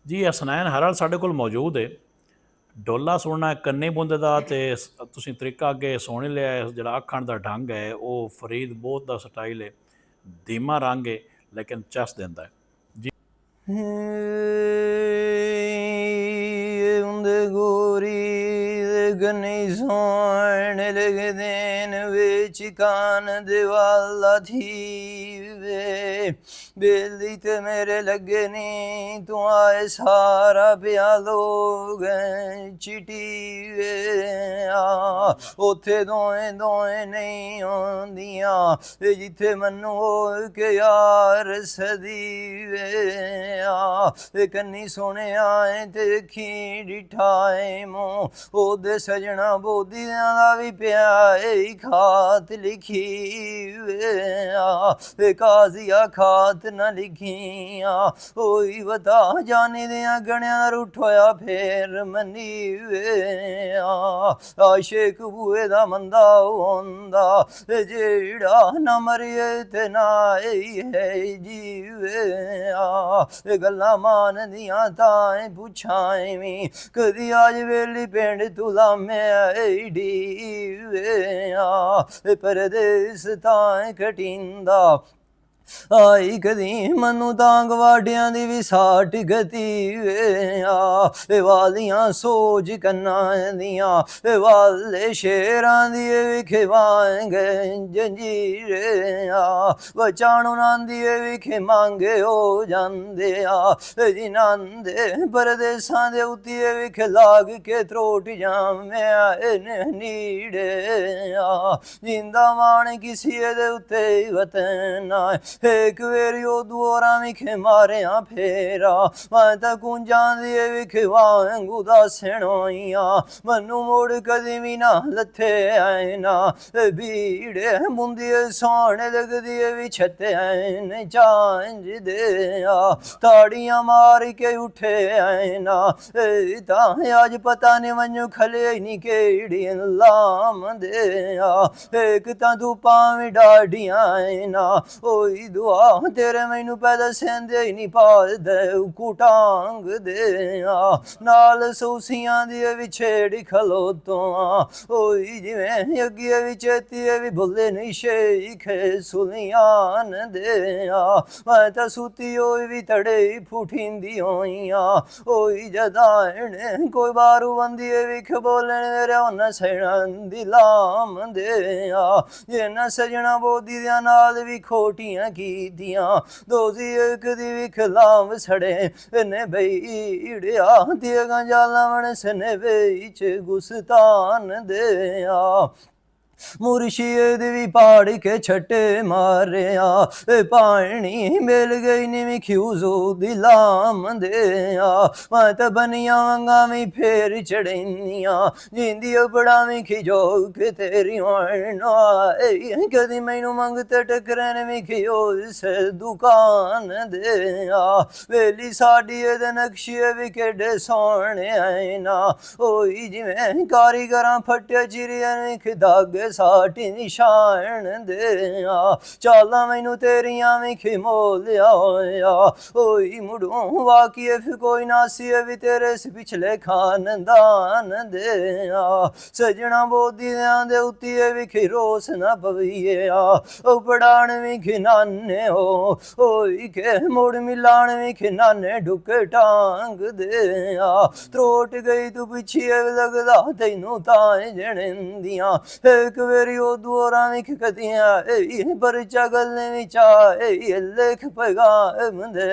ਜੀ ਹਸਨੈਨ ਹਰਲ ਸਾਡੇ ਕੋਲ ਮੌਜੂਦ ਹੈ। ਡੋਲਾ ਸੁਣਨਾ ਕੰਨੀ ਬੁੰਦੇ ਦਾ ਤੇ ਤੁਸੀਂ ਤਰੀਕਾ ਅੱਗੇ ਸੁਣ ਹੀ ਲਿਆ ਹੈ। ਜਿਹੜਾ ਆਖਣ ਦਾ ਢੰਗ ਹੈ ਉਹ ਫਰੀਦ ਬਹੁਤ ਦਾ ਸਟਾਈਲ ਹੈ। ਧੀਮਾ ਰੰਗ ਹੈ ਲੇਕਿਨ ਚਸ ਦਿੰਦਾ ਹੈ ਜੀ। ਹੁੰਦੇ ਗੋਰੀ ਦੇ ਗਨੀ ਸੋਹਣ ਲਗਦੇ ਨੇ ਵਿੱਚ ਕਾਨ ਦਿਵਾਲਾ ਥੀ ਵੇ ਬੇਲੀ ਤੇ ਮੇਰੇ ਲੱਗੇ ਨੀ ਤੂੰ ਆਏ ਸਾਰਾ ਪਿਆ ਲੋਗ ਚਿਟੀ ਵੇ ਆ ਉੱਥੇ ਦੋਏ ਦੋਏ ਨਹੀਂ ਆਉਂਦੀਆਂ ਜਿੱਥੇ ਮੈਨੂੰ ਹੋ ਕੇ ਯਾਰ ਸਦੀ ਵੇ ਆ ਕੰਨੀ ਸੁਣਿਆ ਏ ਤੇ ਅੱਖੀ ਡਿਠਾ ਏ ਮੂੰ ਉਹਦੇ ਸਜਣਾ ਬੋਦੀਆਂ ਦਾ ਵੀ ਪਿਆ ਏ ਖਾਤ ਲਿਖੀ ਵੇ ਆ ਕਾਜ਼ੀਆ ਖਾਤ ਨਾ ਲਿਖੀਆਂ ਹੋਈ ਵਤਾ ਜਾਨੀ ਦਿਆਂ ਗਣਿਆਂ ਦਾ ਰੁੱਠ ਹੋਇਆ ਫੇਰ ਮੰਨੀ ਵੇ ਆ ਆਸ਼ਿਕ ਬੂਏ ਦਾ ਮੰਦਾ ਹੁੰਦਾ ਜਿਹੜਾ ਨਾ ਮਰੀਏ ਤੇ ਨਾ ਹੈ ਜੀਵੇ ਆ ਗੱਲਾਂ ਮਾਨਦੀਆਂ ਤਾਂ ਪੁੱਛਾਂ ਵੀ ਕਦੀ ਅੱਜ ਵੇਲੀ ਪਿੰਡ ਤੁਲਾ ਮੈਂ ਏਡੀ ਵੇ ਆ ਪਰਦੇਸ ਤਾਂ ਕਟਿੰਦਾ ਆਈ ਕਦੀ ਮੈਨੂੰ ਤਾਂ ਗਵਾਡਿਆਂ ਦੀ ਵੀ ਸਾਟ ਗਤੀ ਵੇ ਆ ਵਾਲੀਆਂ ਸੋਜ ਕੰਨਾਂ ਦੀਆਂ ਵਾਲੇ ਸ਼ੇਰਾਂ ਦੀ ਵਿਖੇ ਵਾਂਗ ਜੰਜੀਰੇ ਆ ਬਚਾਣੂ ਨਾਂਦੀ ਵਿਖੇ ਮੰਗੇ ਹੋ ਜਾਂਦੇ ਆ ਜਿਨ੍ਹਾਂ ਦੇ ਪਰਦੇਸਾਂ ਦੇ ਉੱਤੇ ਵਿਖੇ ਲਾਗ ਕੇ ਤਰੋਟ ਜਾਮਿਆ ਨੀੜੇ ਆ ਜਿੰਦਾ ਮਾਣ ਕਿਸੇ ਦੇ ਉੱਤੇ ਵਤਨ ਇੱਕ ਵੇਰੀ ਉਹ ਦੁਆਰਾਂ ਵਿਖੇ ਮਾਰਿਆ ਫੇਰਾ ਮੈਂ ਤਾਂ ਕੁੰਜਾਂ ਦੀ ਵਿਖੇ ਵਾਂਗੂ ਦੱਸਣੋਈਆਂ ਮੈਨੂੰ ਮੁੜ ਕਦੀ ਵੀ ਨਾ ਲੱਥੇ ਆਏ ਨਾ ਭੀੜੇ ਮੁੰਦੀਏ ਸੋਹਣੇ ਲੱਗਦੀ ਵੀ ਛੱਤੇ ਆਏ ਚਾਂਜਦੇ ਆ ਤਾੜੀਆਂ ਮਾਰ ਕੇ ਉੱਠੇ ਆਏ ਨਾ ਤਾਂ ਅੱਜ ਪਤਾ ਨਹੀਂ ਮੈਨੂੰ ਖਲੇ ਨਹੀਂ ਕਿਹੜੀ ਲਾਮਦੇ ਆ ਇੱਕ ਤਾਂ ਤੂੰ ਭਾਵੇਂ ਡਾਡੀਆਂ ਨਾ ਓਈ ਦੁਆ ਤੇਰੇ ਮੈਨੂੰ ਪੈਦਾ ਸਹਿੰਦੇ ਹੀ ਨਹੀਂ ਪਾਲਦੇ ਕੁਟਾਂਗ ਦੇ ਆ ਨਾਲ ਸੌਸੀਆਂ ਦੀ ਵਿਛੇੜੀ ਖਲੋਤੋਂ ਓਈ ਜਿਵੇਂ ਅੱਗੇ ਵਿਚੇਤੀ ਵੀ ਭੁੱਲੇ ਨਹੀਂ ਸ਼ੇਖੇ ਸੁਲੀਆਨ ਦੇ ਆ ਮੈਂ ਤਾਂ ਸੁਤੀ ਹੋਈ ਵੀ ਤੜੇ ਫੁੱਟਿੰਦੀ ਹੋਈਆਂ ਓਈ ਜਦਾਣ ਕੋਈ ਬਾਰੂ ਬੰਦੀ ਵਿਖ ਬੋਲਣ ਮੇਰੇ ਉਹਨਾਂ ਸਹਿਣ ਦੀ ਲਾਮ ਦੇ ਆ ਜੇ ਨਾ ਸਜਣਾ ਬੋਦੀ ਦਿਆਂ ਨਾਲ ਵੀ ਖੋਟੀਆਂ ਕੀਤੀਆਂ ਦੋਜ਼ੀ ਇੱਕ ਦੀ ਵੀ ਖਿਲਾਮ ਸੜੇ ਨੇ ਬਈੜਿਆ ਦੀਆਂ ਗੰਜਾਲਾਂ ਵਣ ਸਨੇ ਵਿੱਚ ਗੁਸਤਾਨ ਦੇ ਆ ਮੁਰਸ਼ੀਦ ਵੀ ਪਾੜ ਕੇ ਛੱਟੇ ਮਾਰਿਆ ਪਾਣੀ ਮਿਲ ਗਈ ਨੀ ਖਿਊਜ਼ੋ ਦਿਲਾਮ ਦੇ ਆ ਮੈਂ ਤਾਂ ਬਨੀਆਂ ਵਾਂਗਾਂ ਵੀ ਫੇਰ ਚੜ੍ਹਨੀਆਂ ਜਿੰਦੀ ਬੜਾ ਵੀ ਖਿਜੋ ਕੇ ਤੇਰੀ ਵਰਨਾ ਕਦੀ ਮੈਨੂੰ ਮੰਗ ਤੇ ਟਕਰਨ ਵੀ ਖਿਓ ਇਸ ਦੁਕਾਨ ਦੇ ਆ ਵੇਲੀ ਸਾਡੀ ਇਹਦੇ ਨਕਸ਼ੇ ਵੀ ਕਿੱਡੇ ਸੋਹਣੇ ਆਏ ਨਾ ਓਈ ਜਿਵੇਂ ਕਾਰੀਗਰਾਂ ਫੱਟੇ ਚਿਰੀਆਂ ਵੀ ਖਿਦਾਗੇ ਸਾਟੀ ਨਿਸ਼ਾਨ ਦੇ ਆ ਚਾਲਾਂ ਮੈਨੂੰ ਤੇਰੀਆਂ ਵੀ ਖਿਮੋਲਿਆ ਹੋਇਆ ਓਈ ਮੁੜੋਂ ਵਾਕਿਫ ਕੋਈ ਨਾਸੀ ਵੀ ਤੇਰੇ ਸ ਪਿਛਲੇ ਖਾਨਦਾਨ ਦੇ ਆ ਸਜਣਾ ਬੋਦੀਆਂ ਦੇ ਉੱਤੇ ਵੀ ਖਿਰੋਸ ਨਾ ਪਵੀਏ ਆ ਉਹ ਪੜਾਣ ਵੀ ਖਿਨਾਨੇ ਹੋ ਓਈ ਕੇ ਮੁੜ ਮਿਲਾਣ ਵੀ ਖਿਨਾਨੇ ਢੁਕੇ ਟਾਂਗ ਦੇ ਆ ਤਰੋਟ ਗਈ ਤੂੰ ਪਿੱਛੇ ਲੱਗਦਾ ਤੈਨੂੰ ਤਾਂ ਜਣਦੀਆਂ ਇੱਕ ਵੇਰੀ ਉਹ ਦੁਆਰਾਂ ਵਿਖ ਕਦੀਆਂ ਪਰ ਚਗਲ ਨੇ ਵਿਚਾ ਲਿਖ ਪਗਾ ਮੰਦੇ